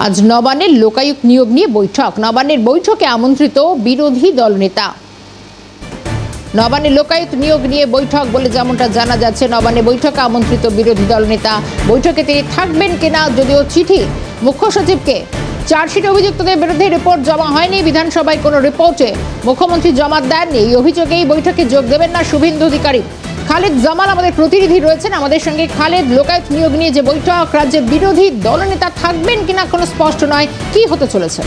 আজ নবান্নের লোকায়ুক্ত নিয়োগ নিয়ে বৈঠক। নবান্নের বৈঠকে আমন্ত্রিত বিরোধী দলনেতা। নবান্নের লোকায়ুক্ত নিয়োগ নিয়ে বৈঠক বলে যেমনটা জানা যাচ্ছে, নবান্নে বৈঠকে আমন্ত্রিত বিরোধী দলনেতা। বৈঠকে তিনি থাকবেন কিনা যদিও চিঠি মুখ্য সচিবকে চার্জশিট অভিযুক্তদের বিরুদ্ধে রিপোর্ট জমা হয়নি, বিধানসভায় কোনো রিপোর্টে মুখ্যমন্ত্রী জমা দেননি। এই অভিযোগে এই বৈঠকে যোগ দেবেন না শুভেন্দু অধিকারী। খালেদ জামাল আমাদের প্রতিনিধি রয়েছেন আমাদের সঙ্গে। খালেদ, লোকায়ুক্ত নিয়োগ নিয়ে যে বৈঠক, রাজ্যের বিরোধী দলনেতা থাকবেন কিনা কোনো স্পষ্ট নয়, কি হতে চলেছে?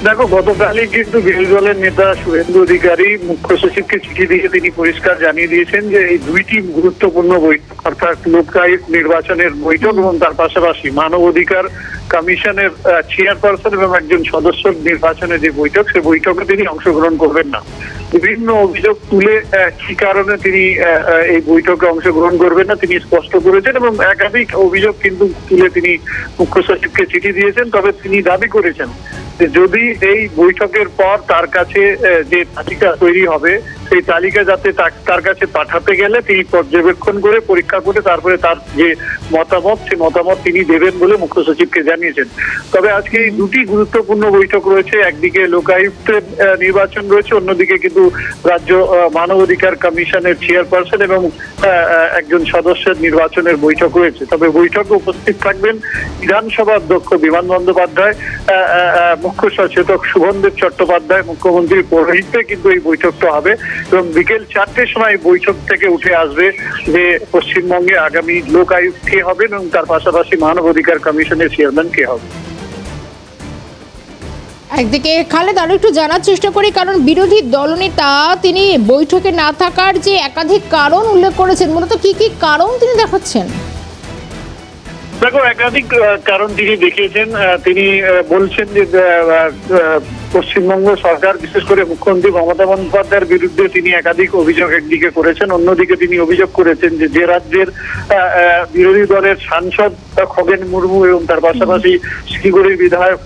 দেখো, গতকালই কিন্তু বিরোধী দলের নেতা শুভেন্দু অধিকারী মুখ্য সচিবকে চিঠি দিয়ে তিনি পরিষ্কার জানিয়ে দিয়েছেন যে এই দুইটি গুরুত্বপূর্ণ বৈঠক, অর্থাৎ লোকায়ুক্ত নির্বাচনের বৈঠক এবং তার পাশাপাশি মানব অধিকার কমিশনের চেয়ারপারসন এবং একজন সদস্য নির্বাচনের যে বৈঠক, সে বৈঠকে তিনি অংশগ্রহণ করবেন না। বিভিন্ন অভিযোগ তুলে কি কারণে তিনি এই বৈঠকে অংশগ্রহণ করবেন না তিনি স্পষ্ট করেছেন এবং একাধিক অভিযোগ কিন্তু তুলে তিনি মুখ্য সচিবকে চিঠি দিয়েছেন। তবে তিনি দাবি করেছেন যদি এই বৈঠকের পর তার কাছে যে তালিকা তৈরি হবে সেই তালিকা যাতে তার কাছে পাঠাতে গেলে তিনি পর্যবেক্ষণ করে পরীক্ষা করে তারপরে তার যে মতামত সেই মতামত তিনি দেবেন বলে মুখ্য সচিবকে জানিয়েছেন। তবে আজকে এই দুটি গুরুত্বপূর্ণ বৈঠক রয়েছে, একদিকে লোকায়ুক্তের নির্বাচন রয়েছে, অন্যদিকে কিন্তু রাজ্য মানবাধিকার কমিশনের চেয়ারপারসন এবং একজন সদস্যের নির্বাচনের বৈঠক রয়েছে। তবে বৈঠকে উপস্থিত থাকবেন বিধানসভা অধ্যক্ষ বিমান বন্দ্যোপাধ্যায়, মুখ্য সচেতক শুভনদেব চট্টোপাধ্যায়, মুখ্যমন্ত্রীর পৌরোহিত্যে কিন্তু এই বৈঠকটা হবে এবং বিকেল 4টের সময় বৈঠক থেকে উঠে আসবে যে পশ্চিমবঙ্গে আগামী লোকায়ুক্ত কে হবে এবং তার পাশাপাশি মানব অধিকার কমিশনের চেয়ারম্যান কে হবে। একদিকে খালেদ, আরো একটু জানার চেষ্টা করি, কারণ বিরোধী দলনেতা তিনি বৈঠকে না থাকার যে একাধিক কারণ উল্লেখ করেছেন, মূলত কি কি কারণ তিনি দেখাচ্ছেন? দেখো, একাধিক কারণ তিনি দেখিয়েছেন। তিনি বলছেন যে পশ্চিমবঙ্গ সরকার, বিশেষ করে মুখ্যমন্ত্রী মমতা বন্দ্যোপাধ্যায়ের বিরুদ্ধে তিনি একাধিক অভিযোগ একদিকে করেছেন, অন্যদিকে তিনি অভিযোগ করেছেন যে রাজ্যের বিরোধী দলের সাংসদ খগেন মুর্মু এবং তার পাশাপাশি শিলিগুড়ির বিধায়ক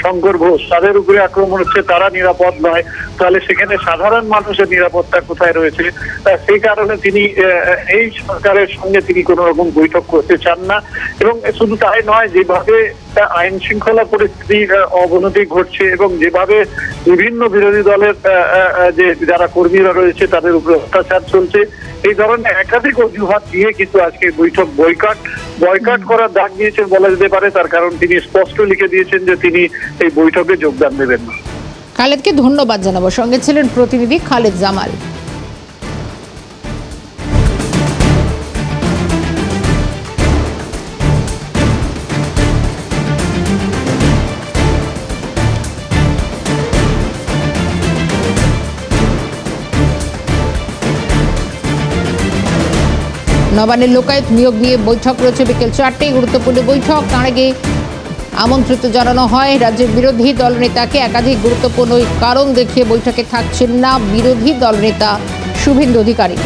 শঙ্কর ঘোষ, তাদের উপরে আক্রমণ হচ্ছে, তারা নিরাপদ নয়, তাহলে সেখানে সাধারণ মানুষের নিরাপত্তা কোথায় রয়েছে? সেই কারণে তিনি এই সরকারের সঙ্গে তিনি কোনো রকম বৈঠক করতে চান না। এবং শুধু তাই নয়, যেভাবে আইন শৃঙ্খলা পরিস্থিতির অবনতি ঘটছে এবং যেভাবে বিভিন্ন বিরোধী দলের যে যারা কর্মীরা রয়েছে তাদের উপরে অত্যাচার চলছে, এই ধরনের একাধিক অজুহাত দিয়ে কিন্তু আজকে বৈঠক বয়কট করার ডাক দিয়েছেন বলা যেতে পারে। তার কারণ তিনি স্পষ্ট লিখে দিয়েছেন যে তিনি এই বৈঠকে যোগদান দেবেন না। খালেদকে ধন্যবাদ জানাবো। সঙ্গে ছিলেন প্রতিনিধি খালেদ জামাল। নবান্নের লোকায়ুক্ত নিয়োগ নিয়ে বৈঠক রয়েছে বিকেল 4টেই, গুরুত্বপূর্ণ বৈঠক। তার আগে আমন্ত্রিত জানানো হয় রাজ্যের বিরোধী দলনেতাকে। একাধিক গুরুত্বপূর্ণ কারণ দেখিয়ে বৈঠকে থাকছেন না বিরোধী দলনেতা শুভেন্দু অধিকারী।